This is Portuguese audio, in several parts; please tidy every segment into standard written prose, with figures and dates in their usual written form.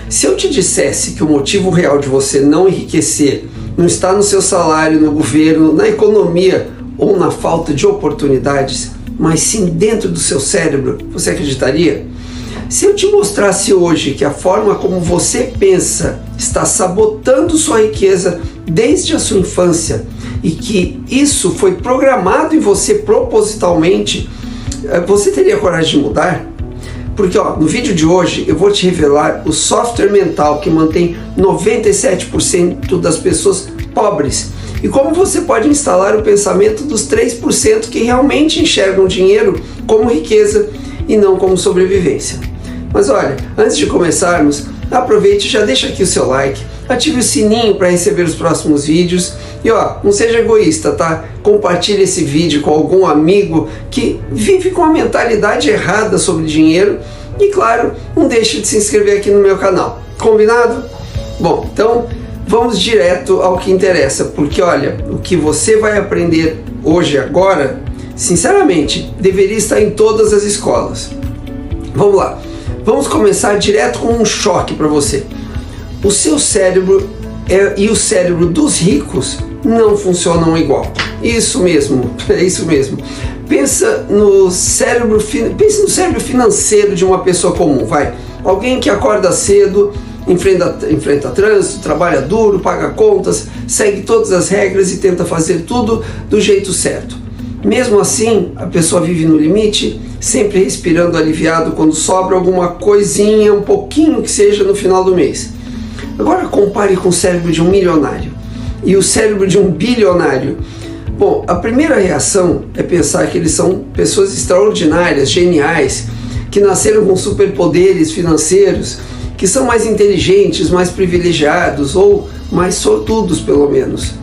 Se eu te dissesse que o motivo real de você não enriquecer não está no seu salário, no governo, na economia ou na falta de oportunidades, mas sim dentro do seu cérebro, você acreditaria? Se eu te mostrasse hoje que a forma como você pensa está sabotando sua riqueza desde a sua infância e que isso foi programado em você propositalmente, você teria coragem de mudar? Porque no vídeo de hoje eu vou te revelar o software mental que mantém 97% das pessoas pobres e como você pode instalar o pensamento dos 3% que realmente enxergam dinheiro como riqueza e não como sobrevivência. Mas olha, antes de começarmos, aproveite e já deixa aqui o seu like, ative o sininho para receber os próximos vídeos e não seja egoísta, tá? Compartilhe esse vídeo com algum amigo que vive com a mentalidade errada sobre dinheiro e claro, não deixe de se inscrever aqui no meu canal, combinado? Bom, então vamos direto ao que interessa, porque olha, o que você vai aprender hoje, agora, sinceramente, deveria estar em todas as escolas. Vamos lá, vamos começar direto com um choque para você. O seu cérebro e o cérebro dos ricos não funcionam igual. Isso mesmo, é isso mesmo. Pense no cérebro financeiro de uma pessoa comum, vai. Alguém que acorda cedo, enfrenta trânsito, trabalha duro, paga contas, segue todas as regras e tenta fazer tudo do jeito certo. Mesmo assim, a pessoa vive no limite, sempre respirando aliviado quando sobra alguma coisinha, um pouquinho que seja no final do mês. Agora compare com o cérebro de um milionário e o cérebro de um bilionário. Bom, a primeira reação é pensar que eles são pessoas extraordinárias, geniais, que nasceram com superpoderes financeiros, que são mais inteligentes, mais privilegiados ou mais sortudos pelo menos.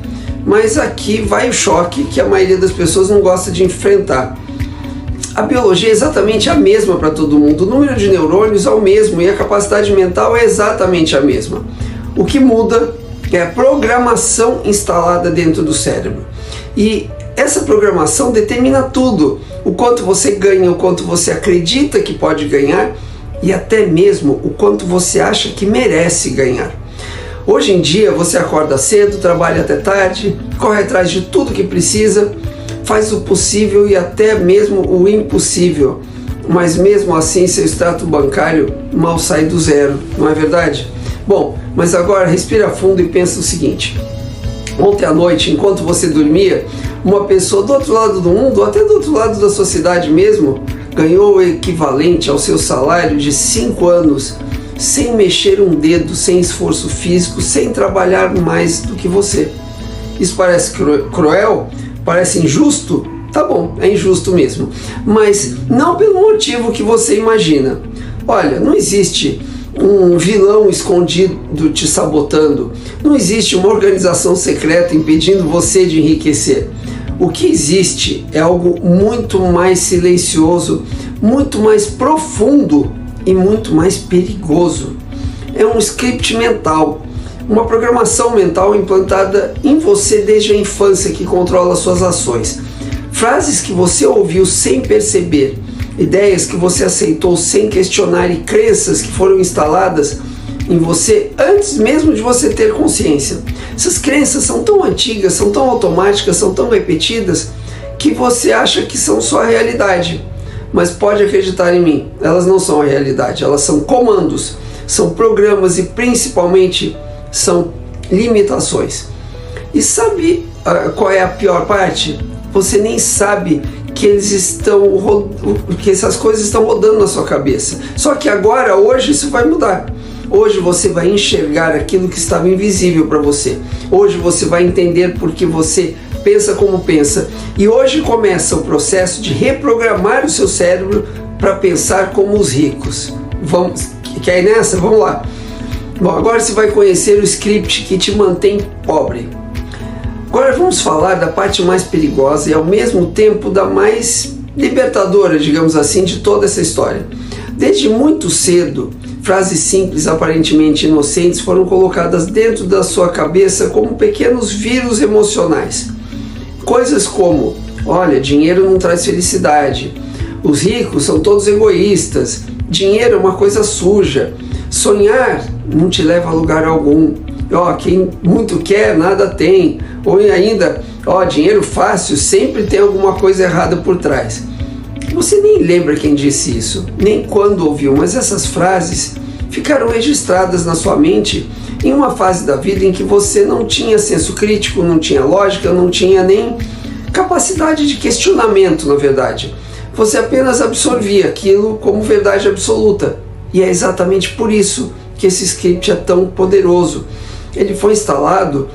Mas aqui vai o choque que a maioria das pessoas não gosta de enfrentar. A biologia é exatamente a mesma para todo mundo, o número de neurônios é o mesmo e a capacidade mental é exatamente a mesma. O que muda é a programação instalada dentro do cérebro. E essa programação determina tudo, o quanto você ganha, o quanto você acredita que pode ganhar e até mesmo o quanto você acha que merece ganhar. Hoje em dia você acorda cedo, trabalha até tarde, corre atrás de tudo que precisa, faz o possível e até mesmo o impossível, mas mesmo assim seu extrato bancário mal sai do zero, não é verdade? Bom, mas agora respira fundo e pensa o seguinte: ontem à noite, enquanto você dormia, uma pessoa do outro lado do mundo, ou até do outro lado da sua cidade mesmo, ganhou o equivalente ao seu salário de 5 anos, sem mexer um dedo, sem esforço físico, sem trabalhar mais do que você. Isso parece cruel? Parece injusto? Tá bom, é injusto mesmo, mas não pelo motivo que você imagina. Olha, não existe um vilão escondido te sabotando, não existe uma organização secreta impedindo você de enriquecer. O que existe é algo muito mais silencioso, muito mais profundo e muito mais perigoso. É um script mental, uma programação mental implantada em você desde a infância que controla suas ações. Frases que você ouviu sem perceber, ideias que você aceitou sem questionar e crenças que foram instaladas em você antes mesmo de você ter consciência. Essas crenças são tão antigas, são tão automáticas, são tão repetidas que você acha que são sua realidade. Mas pode acreditar em mim, elas não são a realidade, elas são comandos, são programas e principalmente são limitações. E sabe qual é a pior parte? Você nem sabe que que essas coisas estão rodando na sua cabeça. Só que agora, hoje, isso vai mudar. Hoje você vai enxergar aquilo que estava invisível para você. Hoje você vai entender porque você pensa como pensa. E hoje começa o processo de reprogramar o seu cérebro para pensar como os ricos. Vamos, quer ir nessa? Vamos lá. Bom, agora você vai conhecer o script que te mantém pobre. Agora vamos falar da parte mais perigosa e ao mesmo tempo da mais libertadora, digamos assim, de toda essa história. Desde muito cedo, frases simples, aparentemente inocentes, foram colocadas dentro da sua cabeça como pequenos vírus emocionais. Coisas como: olha, dinheiro não traz felicidade, os ricos são todos egoístas, dinheiro é uma coisa suja, sonhar não te leva a lugar algum. Quem muito quer, nada tem. Ou ainda, dinheiro fácil, sempre tem alguma coisa errada por trás. Você nem lembra quem disse isso, nem quando ouviu, mas essas frases ficaram registradas na sua mente em uma fase da vida em que você não tinha senso crítico, não tinha lógica, não tinha nem capacidade de questionamento, na verdade. Você apenas absorvia aquilo como verdade absoluta. E é exatamente por isso que esse script é tão poderoso. Ele foi instalado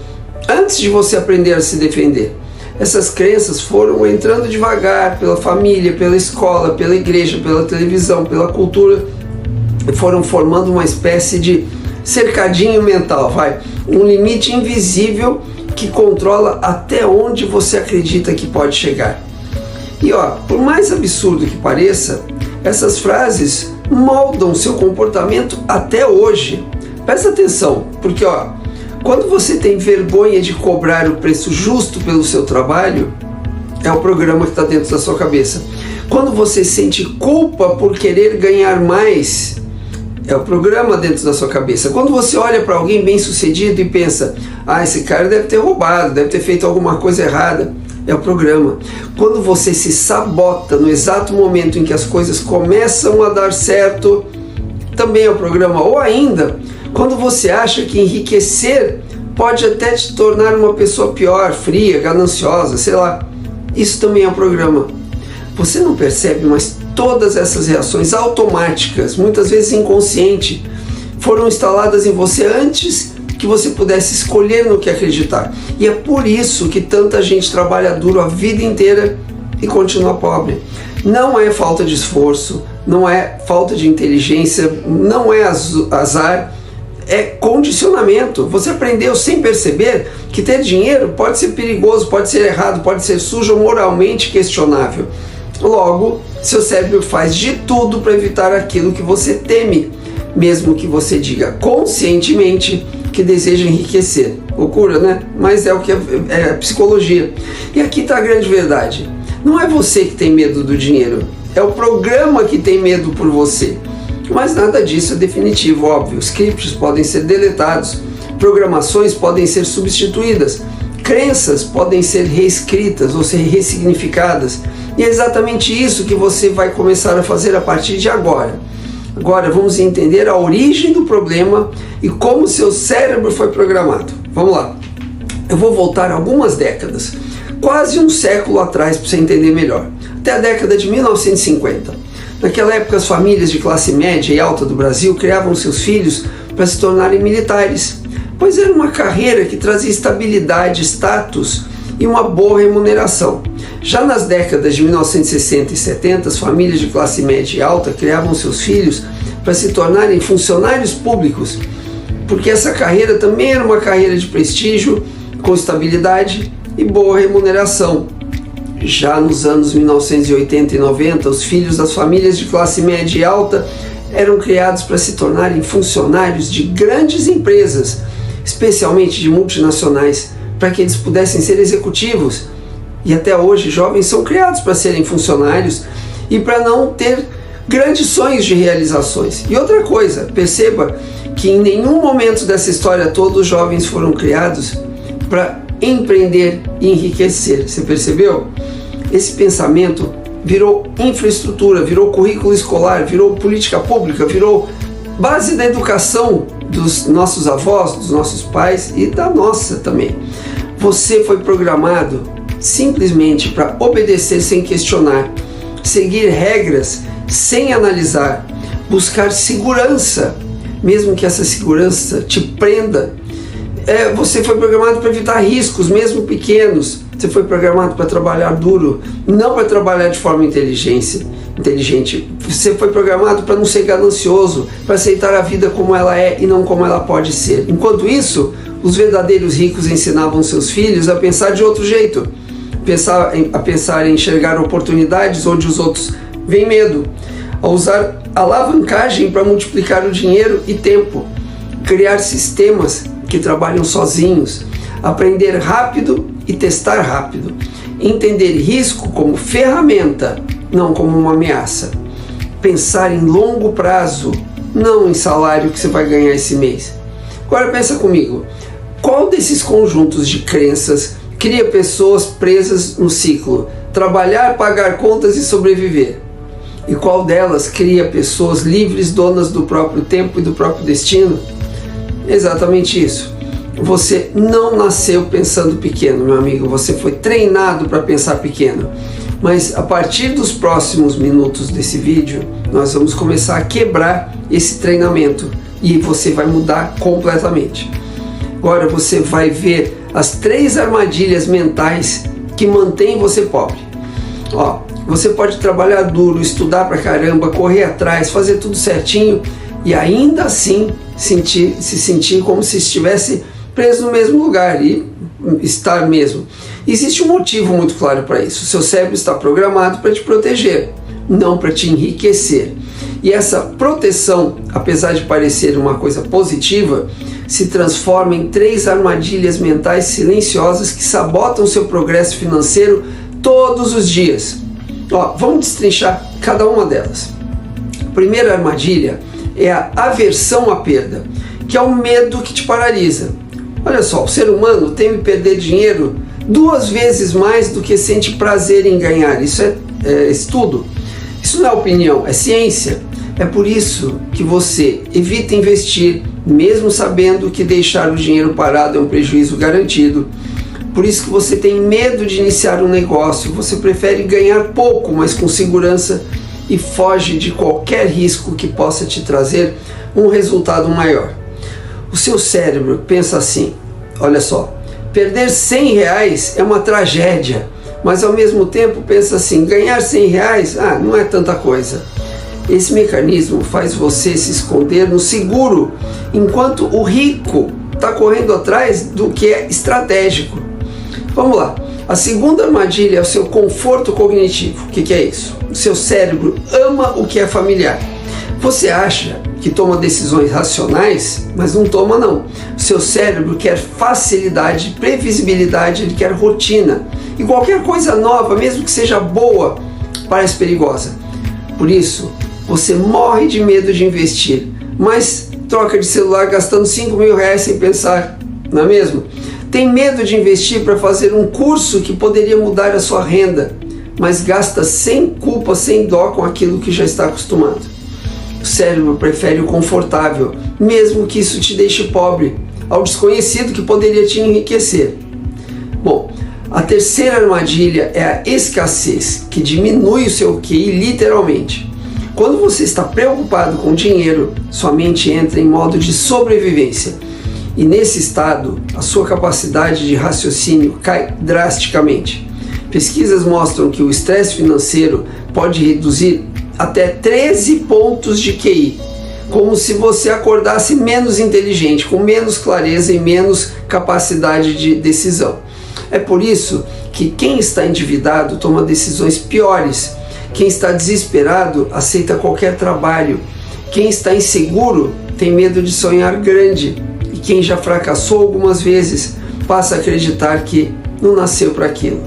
antes de você aprender a se defender. Essas crenças foram entrando devagar pela família, pela escola, pela igreja, pela televisão, pela cultura, e foram formando uma espécie de cercadinho mental, um limite invisível que controla até onde você acredita que pode chegar. E por mais absurdo que pareça, essas frases moldam seu comportamento até hoje. Presta atenção, porque quando você tem vergonha de cobrar o preço justo pelo seu trabalho, é o programa que está dentro da sua cabeça. Quando você sente culpa por querer ganhar mais, é o programa dentro da sua cabeça. Quando você olha para alguém bem sucedido e pensa, esse cara deve ter roubado, deve ter feito alguma coisa errada, é o programa. Quando você se sabota no exato momento em que as coisas começam a dar certo, também é o programa. Ou ainda, quando você acha que enriquecer pode até te tornar uma pessoa pior, fria, gananciosa, sei lá, isso também é um programa. Você não percebe, mas todas essas reações automáticas, muitas vezes inconsciente, foram instaladas em você antes que você pudesse escolher no que acreditar. E é por isso que tanta gente trabalha duro a vida inteira e continua pobre. Não é falta de esforço, não é falta de inteligência, não é azar, é condicionamento. Você aprendeu sem perceber que ter dinheiro pode ser perigoso, pode ser errado, pode ser sujo ou moralmente questionável. Logo, seu cérebro faz de tudo para evitar aquilo que você teme, mesmo que você diga conscientemente que deseja enriquecer. Loucura, né? Mas é o que é psicologia. E aqui está a grande verdade. Não é você que tem medo do dinheiro, é o programa que tem medo por você. Mas nada disso é definitivo, óbvio. Scripts podem ser deletados, programações podem ser substituídas, crenças podem ser reescritas ou ser ressignificadas. E é exatamente isso que você vai começar a fazer a partir de agora. Agora vamos entender a origem do problema e como seu cérebro foi programado. Vamos lá. Eu vou voltar algumas décadas, quase um século atrás para você entender melhor. Até a década de 1950. Naquela época, as famílias de classe média e alta do Brasil criavam seus filhos para se tornarem militares, pois era uma carreira que trazia estabilidade, status e uma boa remuneração. Já nas décadas de 1960 e 70, as famílias de classe média e alta criavam seus filhos para se tornarem funcionários públicos, porque essa carreira também era uma carreira de prestígio, com estabilidade e boa remuneração. Já nos anos 1980 e 90, os filhos das famílias de classe média e alta eram criados para se tornarem funcionários de grandes empresas, especialmente de multinacionais, para que eles pudessem ser executivos. E até hoje, jovens são criados para serem funcionários e para não ter grandes sonhos de realizações. E outra coisa, perceba que em nenhum momento dessa história toda os jovens foram criados para empreender e enriquecer. Você percebeu? Esse pensamento virou infraestrutura, virou currículo escolar, virou política pública, virou base da educação dos nossos avós, dos nossos pais e da nossa também. Você foi programado simplesmente para obedecer sem questionar, seguir regras sem analisar, buscar segurança, mesmo que essa segurança te prenda. Você foi programado para evitar riscos, mesmo pequenos. Você foi programado para trabalhar duro, não para trabalhar de forma inteligente. Você foi programado para não ser ganancioso, para aceitar a vida como ela é e não como ela pode ser. Enquanto isso, os verdadeiros ricos ensinavam seus filhos a pensar de outro jeito, a pensar em enxergar oportunidades onde os outros veem medo, a usar alavancagem para multiplicar o dinheiro e tempo, criar sistemas que trabalham sozinhos, aprender rápido e testar rápido, entender risco como ferramenta, não como uma ameaça, pensar em longo prazo não em salário que você vai ganhar esse mês. Agora pensa comigo, qual desses conjuntos de crenças cria pessoas presas no ciclo trabalhar, pagar contas e sobreviver? E qual delas cria pessoas livres, donas do próprio tempo e do próprio destino? Exatamente isso. Você não nasceu pensando pequeno, meu amigo, você foi treinado para pensar pequeno. Mas a partir dos próximos minutos desse vídeo, nós vamos começar a quebrar esse treinamento e você vai mudar completamente. Agora você vai ver as 3 armadilhas mentais que mantêm você pobre. Ó, você pode trabalhar duro, estudar pra caramba, correr atrás, fazer tudo certinho e ainda assim se sentir como se estivesse preso no mesmo lugar, e estar mesmo. Existe um motivo muito claro para isso. O seu cérebro está programado para te proteger, não para te enriquecer. E essa proteção, apesar de parecer uma coisa positiva, se transforma em 3 armadilhas mentais silenciosas que sabotam seu progresso financeiro todos os dias. Ó, vamos destrinchar cada uma delas. A primeira armadilha é a aversão à perda, que é o medo que te paralisa. Olha só, o ser humano teme perder dinheiro 2 vezes mais do que sente prazer em ganhar. Isso é estudo. Isso não é opinião, é ciência. É por isso que você evita investir, mesmo sabendo que deixar o dinheiro parado é um prejuízo garantido. Por isso que você tem medo de iniciar um negócio, você prefere ganhar pouco, mas com segurança, e foge de qualquer risco que possa te trazer um resultado maior. O seu cérebro pensa assim, olha só, perder R$100 é uma tragédia, mas ao mesmo tempo pensa assim, ganhar R$100, não é tanta coisa. Esse mecanismo faz você se esconder no seguro, enquanto o rico está correndo atrás do que é estratégico. Vamos lá. A segunda armadilha é o seu conforto cognitivo. O que é isso? O seu cérebro ama o que é familiar. Você acha que toma decisões racionais, mas não toma não. O seu cérebro quer facilidade, previsibilidade, ele quer rotina. E qualquer coisa nova, mesmo que seja boa, parece perigosa. Por isso, você morre de medo de investir, mas troca de celular gastando R$5.000 sem pensar, não é mesmo? Tem medo de investir para fazer um curso que poderia mudar a sua renda, mas gasta sem culpa, sem dó com aquilo que já está acostumado. O cérebro prefere o confortável, mesmo que isso te deixe pobre, ao desconhecido que poderia te enriquecer. Bom, a terceira armadilha é a escassez, que diminui o seu QI literalmente. Quando você está preocupado com dinheiro, sua mente entra em modo de sobrevivência. E nesse estado, a sua capacidade de raciocínio cai drasticamente. Pesquisas mostram que o estresse financeiro pode reduzir até 13 pontos de QI, como se você acordasse menos inteligente, com menos clareza e menos capacidade de decisão. É por isso que quem está endividado toma decisões piores. Quem está desesperado aceita qualquer trabalho. Quem está inseguro tem medo de sonhar grande. E quem já fracassou algumas vezes passa a acreditar que não nasceu para aquilo.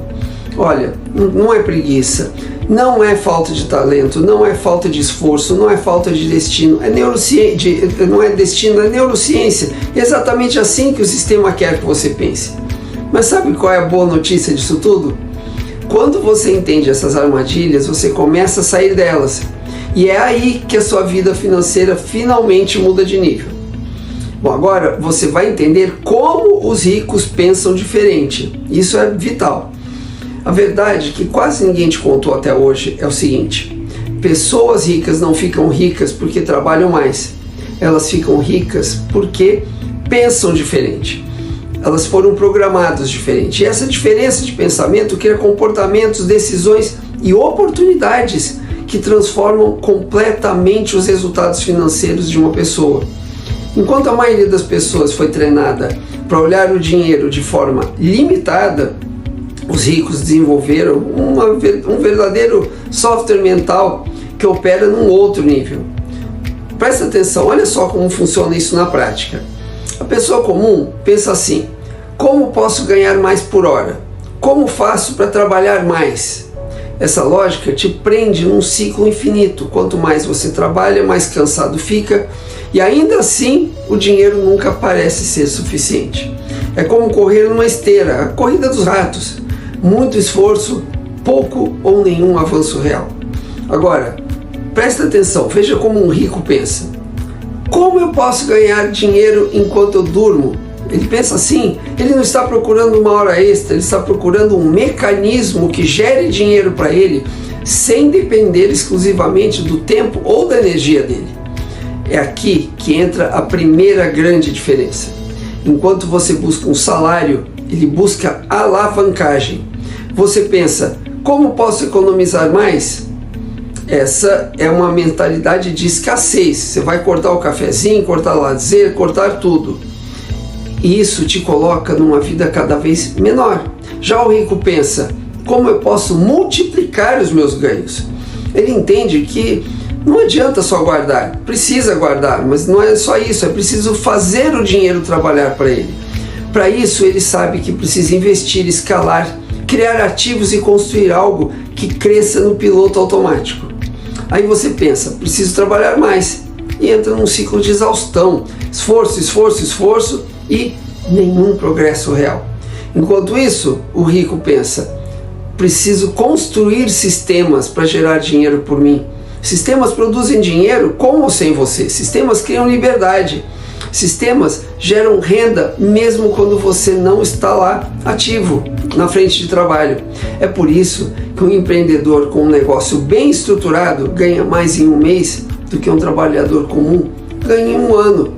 Olha, não é preguiça, não é falta de talento, não é falta de esforço, não é falta de destino, não é destino, é neurociência. É exatamente assim que o sistema quer que você pense. Mas sabe qual é a boa notícia disso tudo? Quando você entende essas armadilhas, você começa a sair delas. E é aí que a sua vida financeira finalmente muda de nível. Bom, agora você vai entender como os ricos pensam diferente. Isso é vital. A verdade que quase ninguém te contou até hoje é o seguinte: pessoas ricas não ficam ricas porque trabalham mais. Elas ficam ricas porque pensam diferente. Elas foram programadas diferente. E essa diferença de pensamento cria comportamentos, decisões e oportunidades que transformam completamente os resultados financeiros de uma pessoa. Enquanto a maioria das pessoas foi treinada para olhar o dinheiro de forma limitada, os ricos desenvolveram um verdadeiro software mental que opera num outro nível. Presta atenção, olha só como funciona isso na prática. A pessoa comum pensa assim: como posso ganhar mais por hora? Como faço para trabalhar mais? Essa lógica te prende num ciclo infinito. Quanto mais você trabalha, mais cansado fica, e ainda assim o dinheiro nunca parece ser suficiente. É como correr numa esteira, a corrida dos ratos. Muito esforço, pouco ou nenhum avanço real. Agora, presta atenção, veja como um rico pensa. Como eu posso ganhar dinheiro enquanto eu durmo? Ele pensa assim, ele não está procurando uma hora extra, ele está procurando um mecanismo que gere dinheiro para ele, sem depender exclusivamente do tempo ou da energia dele. É aqui que entra a primeira grande diferença. Enquanto você busca um salário, ele busca alavancagem. Você pensa, como posso economizar mais? Essa é uma mentalidade de escassez. Você vai cortar o cafezinho, cortar lazer, cortar tudo. E isso te coloca numa vida cada vez menor. Já o rico pensa, como eu posso multiplicar os meus ganhos? Ele entende que não adianta só guardar, precisa guardar, mas não é só isso, é preciso fazer o dinheiro trabalhar para ele. Para isso ele sabe que precisa investir, escalar, criar ativos e construir algo que cresça no piloto automático. Aí você pensa, preciso trabalhar mais, e entra num ciclo de exaustão, esforço, esforço, esforço e nenhum progresso real. Enquanto isso, o rico pensa, preciso construir sistemas para gerar dinheiro por mim. Sistemas produzem dinheiro com ou sem você, sistemas criam liberdade, sistemas geram renda mesmo quando você não está lá ativo, na frente de trabalho. É por isso que um empreendedor com um negócio bem estruturado ganha mais em um mês do que um trabalhador comum ganha em um ano.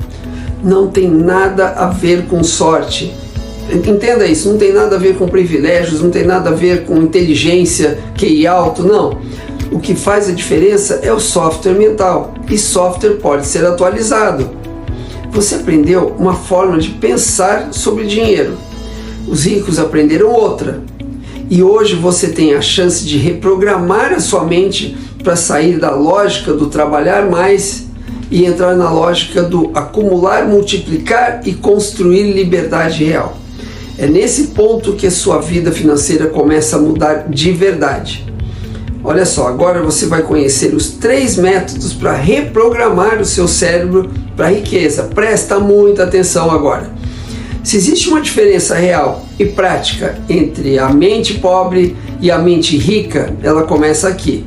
Não tem nada a ver com sorte. Entenda isso, não tem nada a ver com privilégios, não tem nada a ver com inteligência, QI alto, não. O que faz a diferença é o software mental, e software pode ser atualizado. Você aprendeu uma forma de pensar sobre dinheiro. Os ricos aprenderam outra. E hoje você tem a chance de reprogramar a sua mente para sair da lógica do trabalhar mais e entrar na lógica do acumular, multiplicar e construir liberdade real. É nesse ponto que a sua vida financeira começa a mudar de verdade. Olha só, agora você vai conhecer os 3 métodos para reprogramar o seu cérebro para a riqueza. Presta muita atenção agora. Se existe uma diferença real e prática entre a mente pobre e a mente rica, ela começa aqui.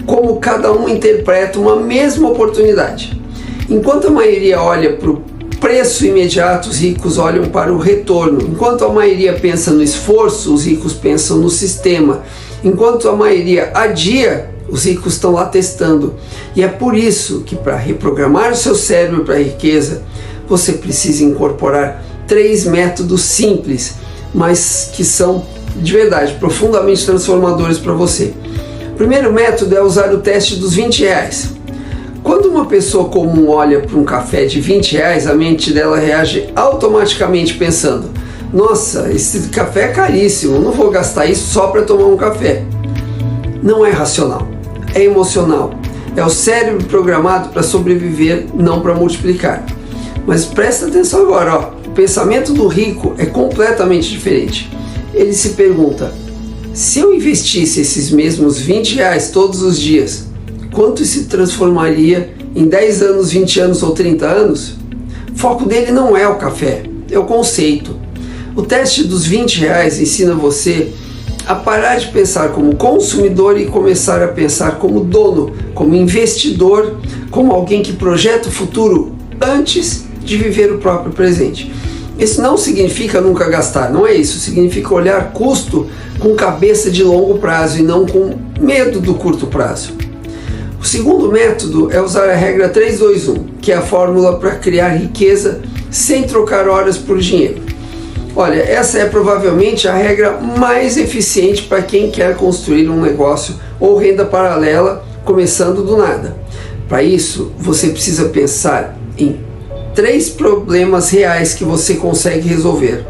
Como cada um interpreta uma mesma oportunidade. Enquanto a maioria olha para o preço imediato, os ricos olham para o retorno. Enquanto a maioria pensa no esforço, os ricos pensam no sistema. Enquanto a maioria adia, os ricos estão lá testando. E é por isso que para reprogramar o seu cérebro para a riqueza, você precisa incorporar 3 métodos simples, mas que são de verdade profundamente transformadores para você. O primeiro método é usar o teste dos R$20. Quando uma pessoa comum olha para um café de R$20, a mente dela reage automaticamente pensando, nossa, esse café é caríssimo, não vou gastar isso só para tomar um café. Não é racional, é emocional. É o cérebro programado para sobreviver, não para multiplicar. Mas presta atenção agora, ó. O pensamento do rico é completamente diferente. Ele se pergunta, se eu investisse esses mesmos R$20 todos os dias, quanto se transformaria em 10 anos, 20 anos ou 30 anos? O foco dele não é o café, é o conceito. O teste dos R$20 ensina você a parar de pensar como consumidor e começar a pensar como dono, como investidor, como alguém que projeta o futuro antes de viver o próprio presente. Isso não significa nunca gastar, não é isso. Significa olhar custo com cabeça de longo prazo e não com medo do curto prazo. O segundo método é usar a regra 3-2-1, que é a fórmula para criar riqueza sem trocar horas por dinheiro. Olha, essa é provavelmente a regra mais eficiente para quem quer construir um negócio ou renda paralela começando do nada. Para isso, você precisa pensar em 3 problemas reais que você consegue resolver,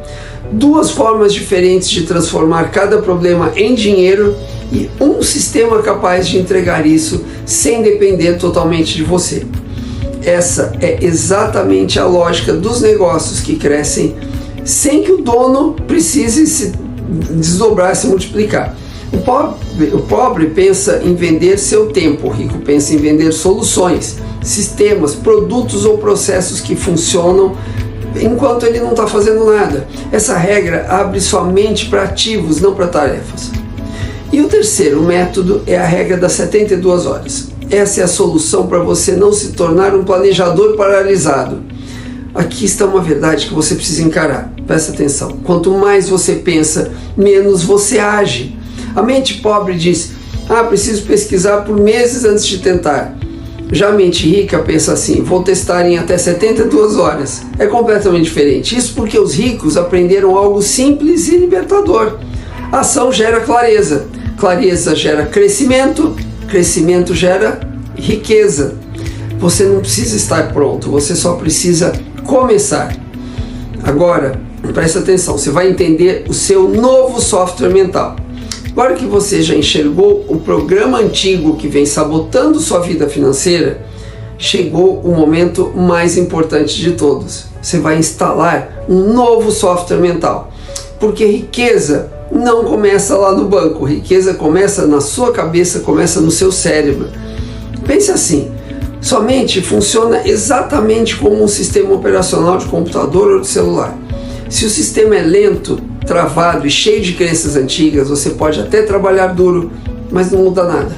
2 formas diferentes de transformar cada problema em dinheiro e um sistema capaz de entregar isso sem depender totalmente de você. Essa é exatamente a lógica dos negócios que crescem sem que o dono precise se desdobrar, se multiplicar. O pobre pensa em vender seu tempo, o rico pensa em vender soluções, sistemas, produtos ou processos que funcionam enquanto ele não está fazendo nada. Essa regra abre sua mente para ativos, não para tarefas. E o terceiro método é a regra das 72 horas. Essa é a solução para você não se tornar um planejador paralisado. Aqui está uma verdade que você precisa encarar. Presta atenção. Quanto mais você pensa, menos você age. A mente pobre diz: preciso pesquisar por meses antes de tentar. Já a mente rica pensa assim: vou testar em até 72 horas. É completamente diferente. Isso porque os ricos aprenderam algo simples e libertador. A ação gera clareza. Clareza gera crescimento. Crescimento gera riqueza. Você não precisa estar pronto, você só precisa começar. Agora, presta atenção, você vai entender o seu novo software mental. Agora que você já enxergou o programa antigo que vem sabotando sua vida financeira, chegou o momento mais importante de todos. Você vai instalar um novo software mental. Porque riqueza não começa lá no banco, riqueza começa na sua cabeça, começa no seu cérebro. Pense assim: sua mente funciona exatamente como um sistema operacional de computador ou de celular. Se o sistema é lento, travado e cheio de crenças antigas, você pode até trabalhar duro, mas não muda nada.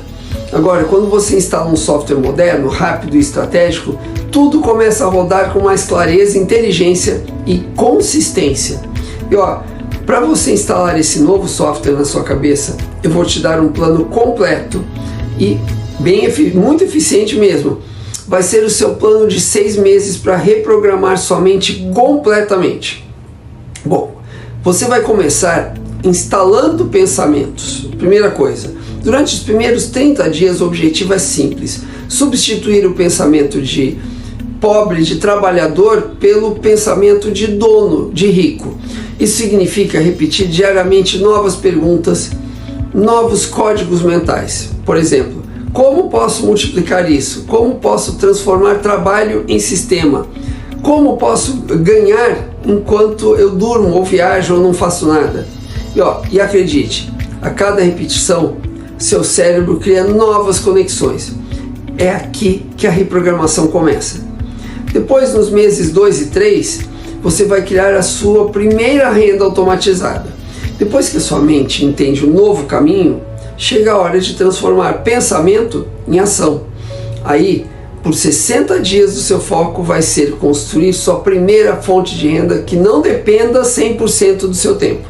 Agora, quando você instala um software moderno, rápido e estratégico, tudo começa a rodar com mais clareza, inteligência e consistência. E para você instalar esse novo software na sua cabeça, eu vou te dar um plano completo e muito eficiente mesmo. Vai ser o seu plano de 6 meses para reprogramar sua mente completamente. Bom, você vai começar instalando pensamentos. Primeira coisa, durante os primeiros 30 dias o objetivo é simples: substituir o pensamento de pobre, de trabalhador, pelo pensamento de dono, de rico. Isso significa repetir diariamente novas perguntas, novos códigos mentais. Por exemplo, como posso multiplicar isso? Como posso transformar trabalho em sistema? Como posso ganhar enquanto eu durmo ou viajo ou não faço nada? E acredite, a cada repetição, seu cérebro cria novas conexões. É aqui que a reprogramação começa. Depois, nos meses 2 e 3, você vai criar a sua primeira renda automatizada. Depois que a sua mente entende o novo caminho, chega a hora de transformar pensamento em ação. Aí, por 60 dias, o seu foco vai ser construir sua primeira fonte de renda que não dependa 100% do seu tempo.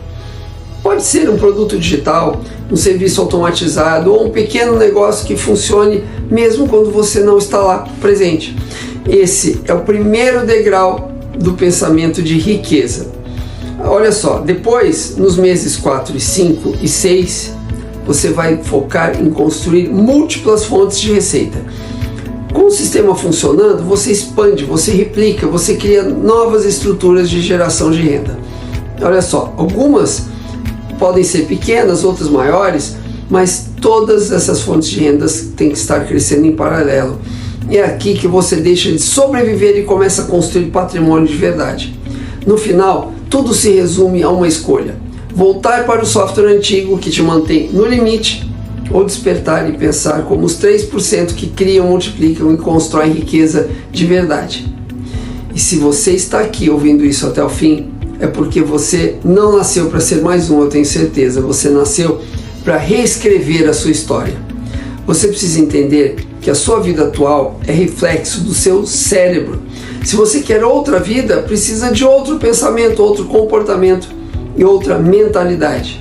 Pode ser um produto digital, um serviço automatizado ou um pequeno negócio que funcione mesmo quando você não está lá presente. Esse é o primeiro degrau do pensamento de riqueza. Olha só, depois, nos meses 4, 5 e 6, você vai focar em construir múltiplas fontes de receita. Com o sistema funcionando, você expande, você replica, você cria novas estruturas de geração de renda. Olha só, algumas podem ser pequenas, outras maiores, mas todas essas fontes de rendas têm que estar crescendo em paralelo. É aqui que você deixa de sobreviver e começa a construir patrimônio de verdade. No final, tudo se resume a uma escolha: voltar para o software antigo que te mantém no limite, ou despertar e pensar como os 3% que criam, multiplicam e constroem riqueza de verdade. E se você está aqui ouvindo isso até o fim, é porque você não nasceu para ser mais um, eu tenho certeza. Você nasceu para reescrever a sua história. Você precisa entender que a sua vida atual é reflexo do seu cérebro. Se você quer outra vida, precisa de outro pensamento, outro comportamento e outra mentalidade.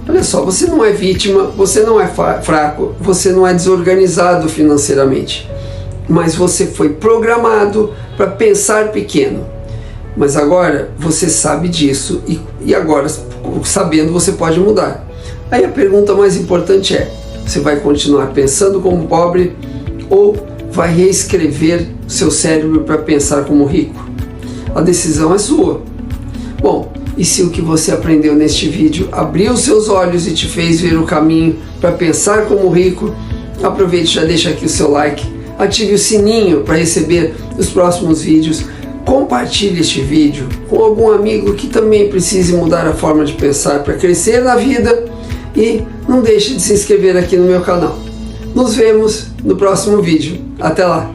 Olha só, você não é vítima, você não é fraco, você não é desorganizado financeiramente, mas você foi programado para pensar pequeno. Mas agora você sabe disso e agora, sabendo, você pode mudar. Aí a pergunta mais importante é: você vai continuar pensando como pobre ou vai reescrever seu cérebro para pensar como rico? A decisão é sua. Bom, e se o que você aprendeu neste vídeo abriu seus olhos e te fez ver o caminho para pensar como rico, aproveite e já deixa aqui o seu like, ative o sininho para receber os próximos vídeos, compartilhe este vídeo com algum amigo que também precise mudar a forma de pensar para crescer na vida e não deixe de se inscrever aqui no meu canal. Nos vemos no próximo vídeo. Até lá!